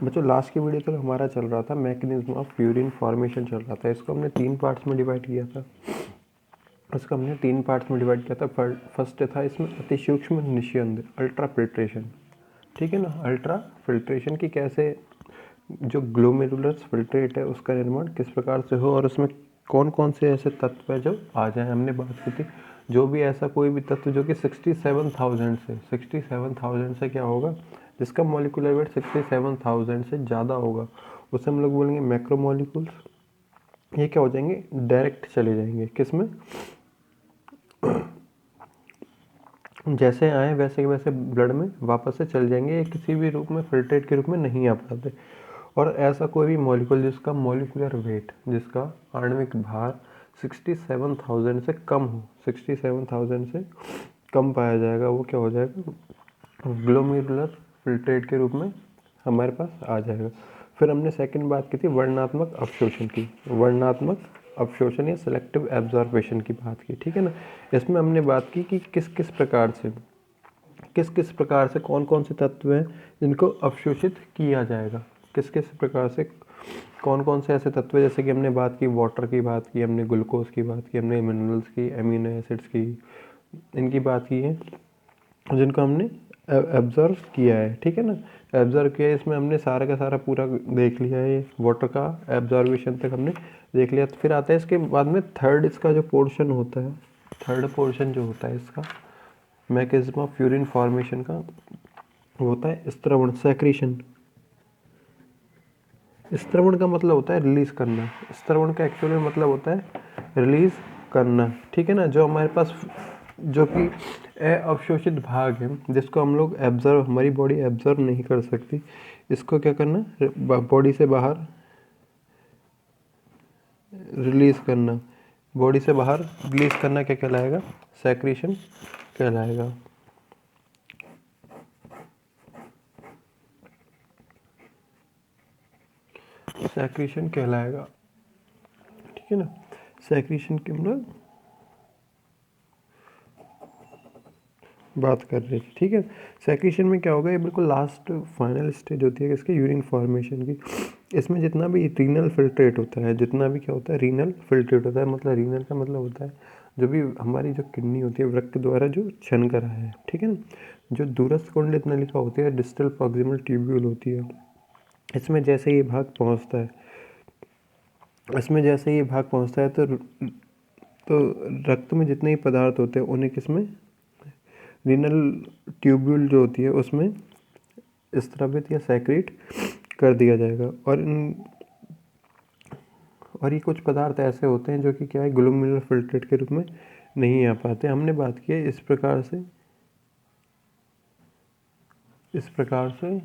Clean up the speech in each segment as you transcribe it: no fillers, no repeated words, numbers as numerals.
बच्चों लास्ट की वीडियो तक हमारा चल रहा था मैकेनिज्म ऑफ प्यूरिन फॉर्मेशन चल रहा था। इसको हमने 3 पार्ट्स में डिवाइड किया था। फर्स्ट था इसमें अति सूक्ष्म निस्यंद अल्ट्रा फिल्ट्रेशन, ठीक है ना। अल्ट्रा फिल्ट्रेशन की कैसे जो ग्लोमेरुलर फिल्ट्रेट है उसका निर्माण किस प्रकार से हो और उसमें कौन कौन से ऐसे तत्व है जो आ जाए। हमने बात की थी जो भी ऐसा कोई भी तत्व जो कि 67,000 से क्या होगा, जिसका मॉलिक्यूलर वेट 67,000 से ज़्यादा होगा, उसे हम लोग बोलेंगे मैक्रोमोलिक्यूल्स। ये क्या हो जाएंगे, डायरेक्ट चले जाएंगे किस में, जैसे आए वैसे के वैसे ब्लड में वापस से चल जाएंगे, ये किसी भी रूप में फिल्ट्रेट के रूप में नहीं आ पाते। और ऐसा कोई भी मॉलिक्यूल जिसका मॉलिक्यूलर वेट, जिसका आणविक भार 67,000 से कम हो, 67,000 से कम पाया जाएगा, वो क्या हो जाएगा, ग्लोमेरुलर फिल्ट्रेट के रूप में हमारे पास आ जाएगा। फिर हमने सेकंड बात की थी वर्णनात्मक अवशोषण की, वर्णनात्मक अवशोषण या सिलेक्टिव एब्जॉर्बेशन की बात की, ठीक है ना। इसमें हमने बात की कि किस किस प्रकार से कौन कौन से तत्व हैं जिनको अवशोषित किया जाएगा, किस किस प्रकार से कौन कौन से ऐसे तत्व, जैसे कि हमने बात की वाटर की बात की, हमने ग्लूकोज की बात की, हमने मिनरल्स की, अमीनो एसिड्स की, इनकी बात की है जिनको हमने एब्जर्व किया है, ठीक है ना। एब्जर्व किया है, इसमें हमने सारा का सारा पूरा देख लिया है, वाटर का एब्जॉर्बेशन तक हमने देख लिया। तो फिर आता है इसके बाद में थर्ड, इसका जो पोर्शन होता है, थर्ड पोर्शन जो होता है इसका मैकेनिज्म ऑफ यूरिन फॉर्मेशन का, होता है स्त्रवण, सेक्रीशन। स्त्रवण का मतलब होता है रिलीज करना, स्त्रवण का एक्चुअली मतलब होता है रिलीज करना, ठीक है ना। जो हमारे पास जो कि अवशोषित भाग है, जिसको हम लोग एब्जर्व, हमारी बॉडी एब्जर्व नहीं कर सकती, इसको क्या करना, बॉडी से बाहर रिलीज करना, बॉडी से बाहर रिलीज करना क्या कहलाएगा, सेक्रीशन कहलाएगा। सेक्रीशन कहलाएगा, ठीक है ना। सेक्रीशन की हम लोग बात कर रहे थे, ठीक है। सेक्रीशन में क्या होगा, ये बिल्कुल लास्ट फाइनल स्टेज होती है इसके यूरिन फॉर्मेशन की। इसमें जितना भी रीनल फिल्ट्रेट होता है, जितना भी क्या होता है, रीनल फिल्ट्रेट होता है, मतलब रीनल का मतलब होता है जो भी हमारी जो किडनी होती है, वृक्क द्वारा जो छन कर है, ठीक है ना। जो दूरस्थ कुंडलित नलिका होती है, डिस्टल प्रॉक्सिमल ट्यूब्यूल होती है, इसमें जैसे ये भाग पहुँचता है, इसमें जैसे ये भाग पहुँचता है तो रक्त में जितने ही पदार्थ होते हैं उन्हें किसमें, रीनल ट्यूब्यूल जो होती है उसमें स्रावित या सेक्रेट कर दिया जाएगा। और ये कुछ पदार्थ ऐसे होते हैं जो कि क्या है, ग्लोमेरुलर फिल्ट्रेट के रूप में नहीं आ पाते। हमने बात की है इस प्रकार से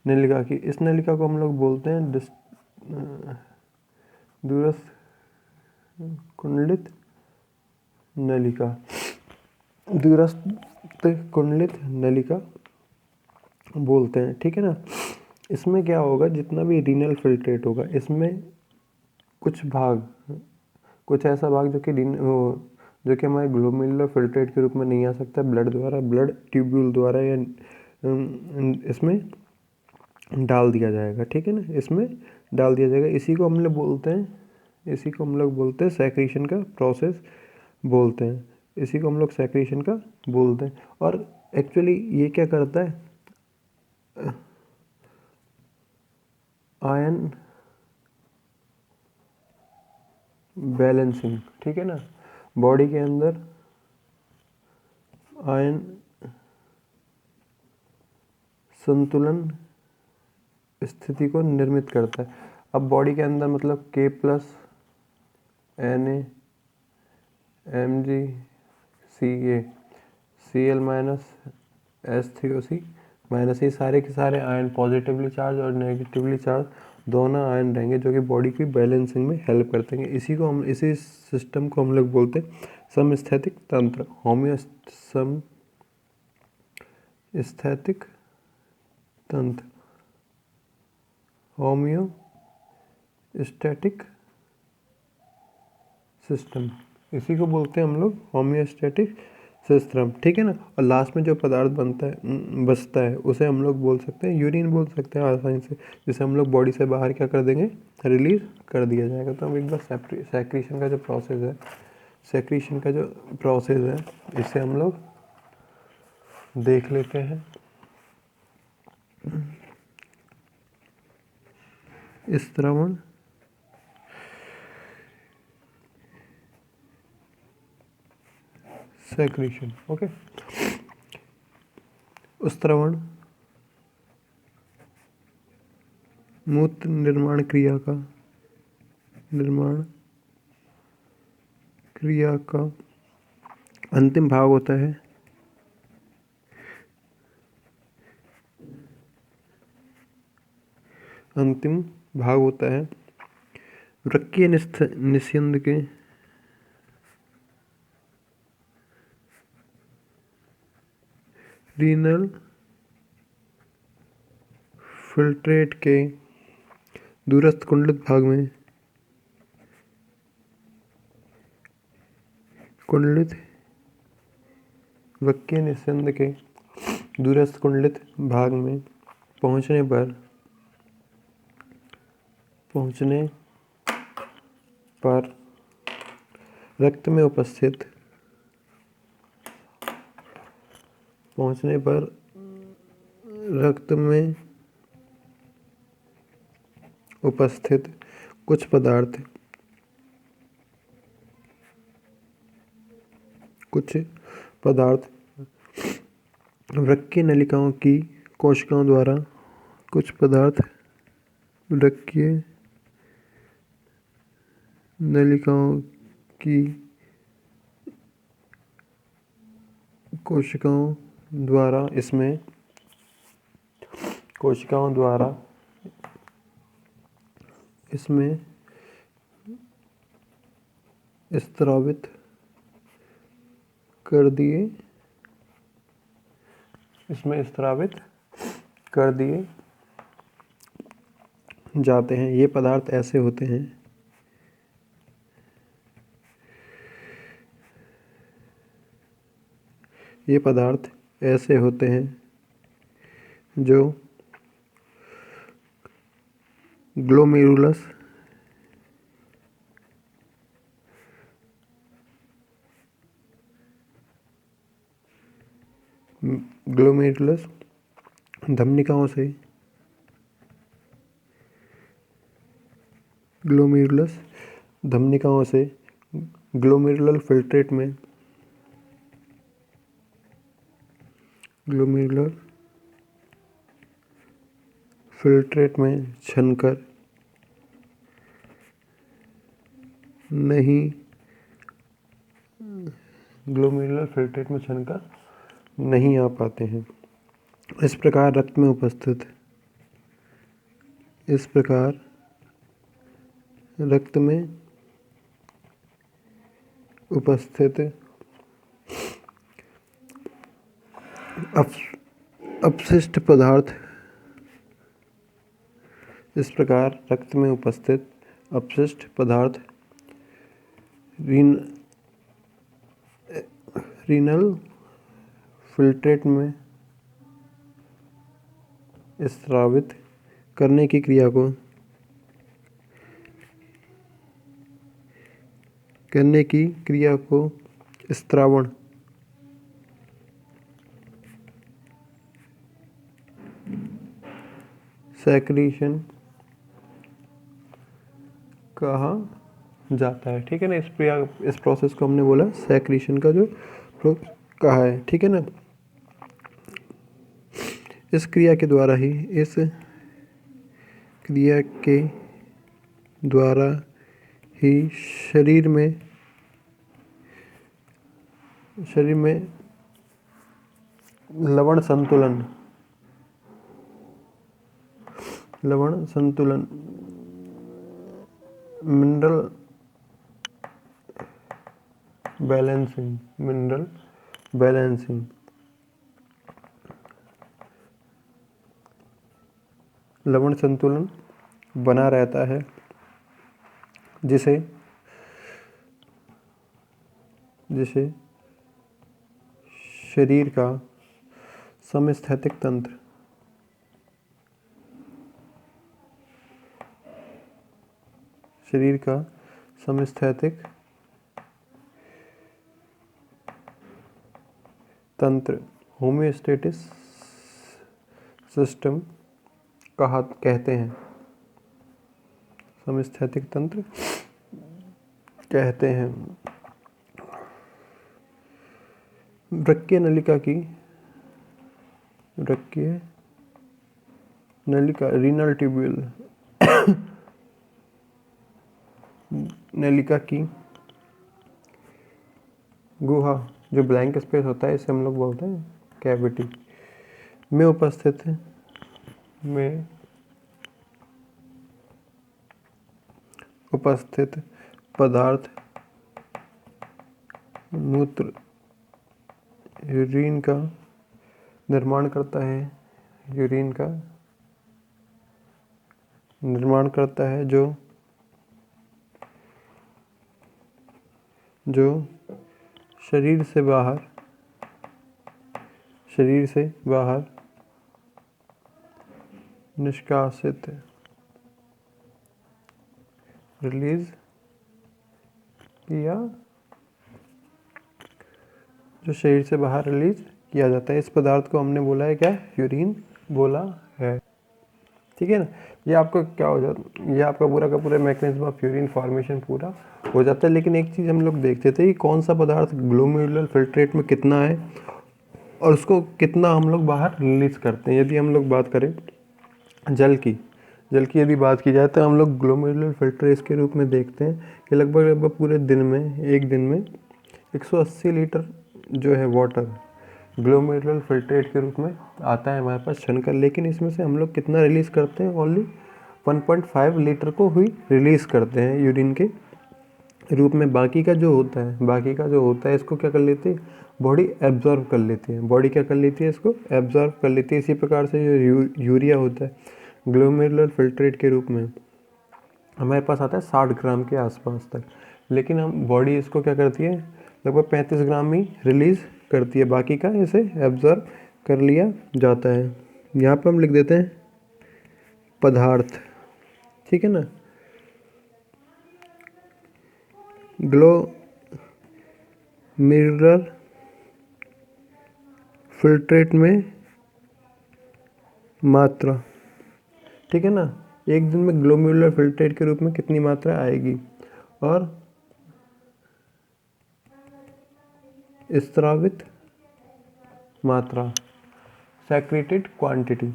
नलिका की। इस नलिका को हम लोग बोलते हैं दूरस्थ कुंडलित नलिका, दूरस्थ कुंडलित नलिका बोलते हैं, ठीक है ना। इसमें क्या होगा, जितना भी रीनल फिल्ट्रेट होगा, इसमें कुछ ऐसा भाग जो कि हमारे ग्लोमेरुलर फिल्ट्रेट के रूप में नहीं आ सकता, ब्लड ट्यूब्यूल द्वारा या इसमें डाल दिया जाएगा, ठीक है ना, इसमें डाल दिया जाएगा। इसी को हम लोग बोलते हैं सेक्रीशन का प्रोसेस बोलते हैं, इसी को हम लोग सेक्रीशन का बोलते हैं। और एक्चुअली ये क्या करता है, आयन बैलेंसिंग, ठीक है ना। बॉडी के अंदर आयन संतुलन स्थिति को निर्मित करता है। अब बॉडी के अंदर मतलब K+ Na Mg Cl- H3O- ये सारे के सारे आयन पॉजिटिवली चार्ज और नेगेटिवली चार्ज दोनों आयन रहेंगे जो कि बॉडी की बैलेंसिंग में हेल्प करते हैं। इसी सिस्टम को हम लोग बोलते हैं समस्थैतिक तंत्र, समस्थैतिक तंत्र, होम्योस्टैटिक सिस्टम, इसी को बोलते हैं हम लोग होम्योस्टैटिक सिस्टम, ठीक है ना। और लास्ट में जो पदार्थ बनता है बचता है उसे हम लोग बोल सकते हैं यूरिन, बोल सकते हैं आसानी से, जिसे हम लोग बॉडी से बाहर क्या कर देंगे, रिलीज कर दिया जाएगा। तो हम एक बार सेक्रीशन का जो प्रोसेस है, सेक्रीशन का जो प्रोसेस है इसे हम लोग देख लेते हैं। स्त्रवण, सेक्रीशन, ओके। स्त्रवण मूत्र निर्माण क्रिया का अंतिम भाग होता है। अंतिम भाग होता है वृक्कीय निस्यंद के रीनल फिल्ट्रेट के दूरस्थ कुंडलित भाग में, वृक्कीय निस्यंद के दूरस्थ कुंडलित भाग में पहुंचने पर रक्त में उपस्थित कुछ पदार्थ वृक्कीय नलिकाओं की कोशिकाओं द्वारा, कुछ पदार्थ वृक्कीय नलिकाओं की कोशिकाओं द्वारा इसमें स्रावित कर दिए जाते हैं। ये पदार्थ ऐसे होते हैं जो ग्लोमेरुलस धमनिकाओं से ग्लोमेरुलर फिल्ट्रेट में छनकर नहीं आ पाते हैं। इस प्रकार रक्त में उपस्थित अपशिष्ट पदार्थ रीनल फिल्ट्रेट में स्रावित करने की क्रिया को स्त्रावण सेक्रीशन कहा जाता है, ठीक है ना। इस प्रोसेस को हमने बोला सेक्रीशन का जो कहा है, ठीक है ना। इस क्रिया के द्वारा ही शरीर में लवण संतुलन मिनरल बैलेंसिंग लवण संतुलन बना रहता है, जिसे शरीर का समस्थैतिक तंत्र, शरीर का समस्थैतिक तंत्र होमियोस्टेटिस सिस्टम कहते हैं। समस्थैतिक तंत्र कहते हैं। वृक्कीय नलिका रीनल ट्यूब्यूल नलिका की गुहा, जो ब्लैंक स्पेस होता है, इसे हम लोग बोलते हैं कैविटी, में उपस्थित पदार्थ मूत्र यूरिन का निर्माण करता है। यूरिन का निर्माण करता है जो शरीर से बाहर निष्कासित रिलीज किया जाता है। इस पदार्थ को हमने बोला है क्या? यूरिन बोला है। ठीक है ना। ये आपका क्या हो जाता है, ये आपका पूरा का पूरा मैकेनिज्म ऑफ यूरिन फॉर्मेशन पूरा हो जाता है। लेकिन एक चीज़ हम लोग देखते थे कि कौन सा पदार्थ ग्लोमेरुलर फिल्ट्रेट में कितना है और उसको कितना हम लोग बाहर रिलीज करते हैं। यदि हम लोग बात करें जल की यदि बात की जाए तो हम लोग ग्लोमेरुलर फिल्ट्रेट के रूप में देखते हैं कि लगभग पूरे दिन में, एक दिन में 180 लीटर जो है वाटर ग्लोमेरुलर फिल्ट्रेट के रूप में आता है हमारे पास छनकर। लेकिन इसमें से हम लोग कितना रिलीज़ करते हैं? ओनली 1.5 लीटर को ही रिलीज़ करते हैं यूरिन के रूप में। बाकी का जो होता है इसको क्या कर लेते हैं? बॉडी एब्जॉर्ब कर लेती है। बॉडी क्या कर लेती है? इसको एब्जॉर्ब कर लेती है। इसी प्रकार से जो यूरिया होता है ग्लोमेरुलर फिल्ट्रेट के रूप में हमारे पास आता है 60 ग्राम के आसपास तक। लेकिन हम बॉडी इसको क्या करती है? लगभग 35 ग्राम ही रिलीज़ करती है। बाकी का इसे एब्जॉर्ब कर लिया जाता है। यहाँ पर हम लिख देते हैं पदार्थ। ठीक है ना। ग्लोमेरुलर फिल्ट्रेट में मात्रा, ठीक है ना, एक दिन में ग्लोमेरुलर फिल्ट्रेट के रूप में कितनी मात्रा आएगी और स्रावित मात्रा, सेक्रेटेड क्वांटिटी।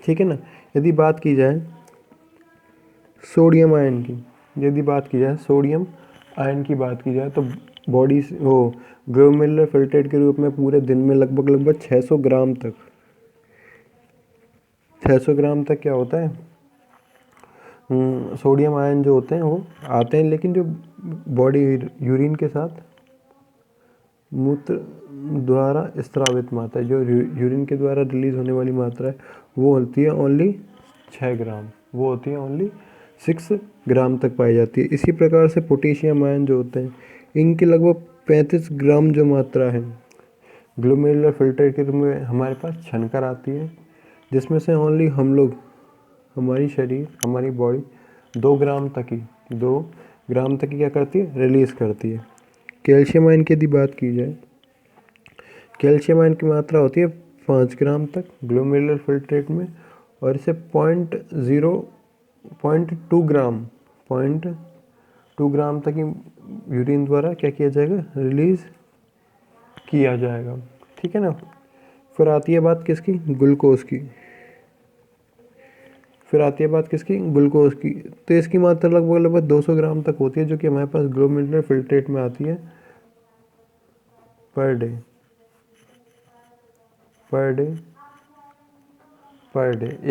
ठीक है ना। यदि बात की जाए सोडियम आयन की, सोडियम आयन की बात की जाए तो बॉडी ग्लोमेरुलर फिल्ट्रेट के रूप में पूरे दिन में लगभग 600 ग्राम तक क्या होता है? सोडियम आयन जो होते हैं वो आते हैं। लेकिन जो बॉडी यूरिन के साथ मूत्र द्वारा स्रावित मात्रा, जो यूरिन के द्वारा रिलीज होने वाली मात्रा है, वो होती है ओनली 6 ग्राम। वो होती है ओनली 6 ग्राम तक पाई जाती है। इसी प्रकार से पोटेशियम आयन जो होते हैं, इनकी लगभग 35 ग्राम जो मात्रा है ग्लोमेरुलर फिल्ट्रेट के रूप में हमारे पास छनकर आती है, जिसमें से ओनली हम लोग, हमारी बॉडी 2 ग्राम तक ही क्या करती है? रिलीज़ करती है। कैल्शियम आयन की यदि बात की जाए, कैल्शियम आयन की मात्रा होती है 5 ग्राम तक ग्लोमेरुलर फिल्ट्रेट में, और इसे 0.2 ग्राम तक ही यूरिन द्वारा क्या किया जाएगा? रिलीज़ किया जाएगा। ठीक है ना। फिर आती है बात किसकी? ग्लूकोज की। तो इसकी मात्रा लगभग 200 ग्राम तक होती है, जो कि हमारे पास ग्लोमेरुलर फिल्ट्रेट में आती है पर डे।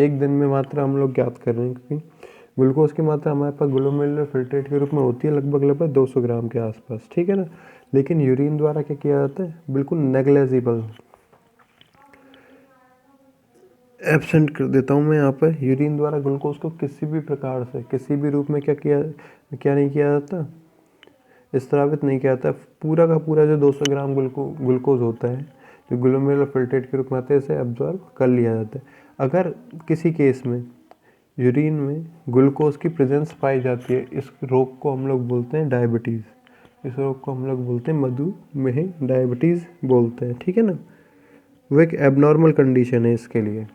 एक दिन में मात्रा हम लोग ज्ञात कर रहे हैं, क्योंकि ग्लूकोज की मात्रा हमारे पास ग्लोमेरुलर फिल्ट्रेट के रूप में होती है लगभग 200 ग्राम के आसपास। ठीक है ना। लेकिन यूरिन द्वारा क्या किया जाता है? बिल्कुल नेग्लेजिबल, एब्सेंट कर देता हूँ मैं यहाँ पर। यूरिन द्वारा ग्लूकोज को किसी भी प्रकार से, किसी भी रूप में क्या नहीं किया जाता? स्रावित नहीं किया जाता, पूरा का पूरा जो 200 ग्राम ग्लूकोज होता है जो ग्लोमेरुलर फिल्ट्रेट के रूप में आता है, इसे एब्जॉर्ब कर लिया जाता है। अगर किसी केस में यूरिन में ग्लूकोज की प्रेजेंस पाई जाती है, इस रोग को हम लोग बोलते हैं डायबिटीज़। इस रोग को हम लोग बोलते हैं मधुमेह, डायबिटीज़ बोलते हैं, ठीक है ना। वो एक एबनॉर्मल कंडीशन है इसके लिए।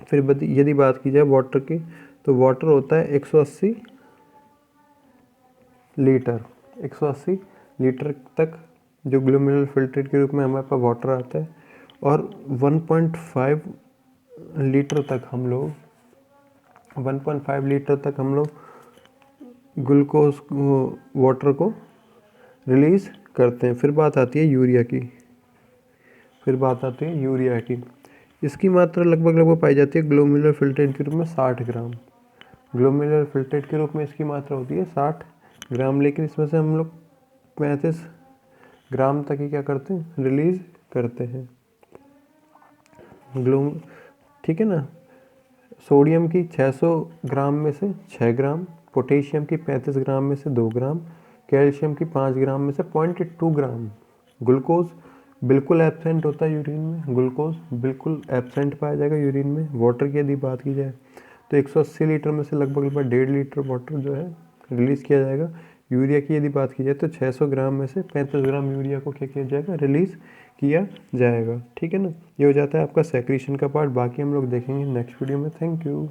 फिर यदि बात की जाए वाटर की, तो वाटर होता है 180 लीटर, 180 लीटर तक जो ग्लोमेरुलर फिल्ट्रेट के रूप में हमारे पास वाटर आता है, और 1.5 लीटर तक हम लोग 1.5 लीटर तक हम लोग ग्लूकोज वाटर को रिलीज़ करते हैं। फिर बात आती है यूरिया की। इसकी मात्रा लगभग पाई जाती है ग्लोमेरुलर फिल्ट्रेट के रूप में 60 ग्राम। ग्लोमेरुलर फिल्ट्रेट के रूप में इसकी मात्रा होती है 60 ग्राम, लेकिन इसमें से हम लोग 35 ग्राम तक ही क्या करते हैं, रिलीज़ करते हैं। ठीक है ना। सोडियम की 600 ग्राम में से 6 ग्राम, पोटेशियम की 35 ग्राम में से 2 ग्राम, कैल्शियम की 5 ग्राम में से 0.2 ग्राम। ग्लूकोज बिल्कुल एब्सेंट होता है यूरिन में, ग्लूकोज बिल्कुल एब्सेंट पाया जाएगा यूरिन में। वाटर की यदि बात की जाए तो 180 लीटर में से लगभग 1.5 लीटर वाटर जो है रिलीज़ किया जाएगा। यूरिया की यदि बात की जाए तो 600 ग्राम में से 35 ग्राम यूरिया को क्या किया जाएगा, रिलीज़ किया जाएगा, ठीक है ना। ये हो जाता है आपका सेक्रीशन का पार्ट। बाकी हम लोग देखेंगे नेक्स्ट वीडियो में। Thank you.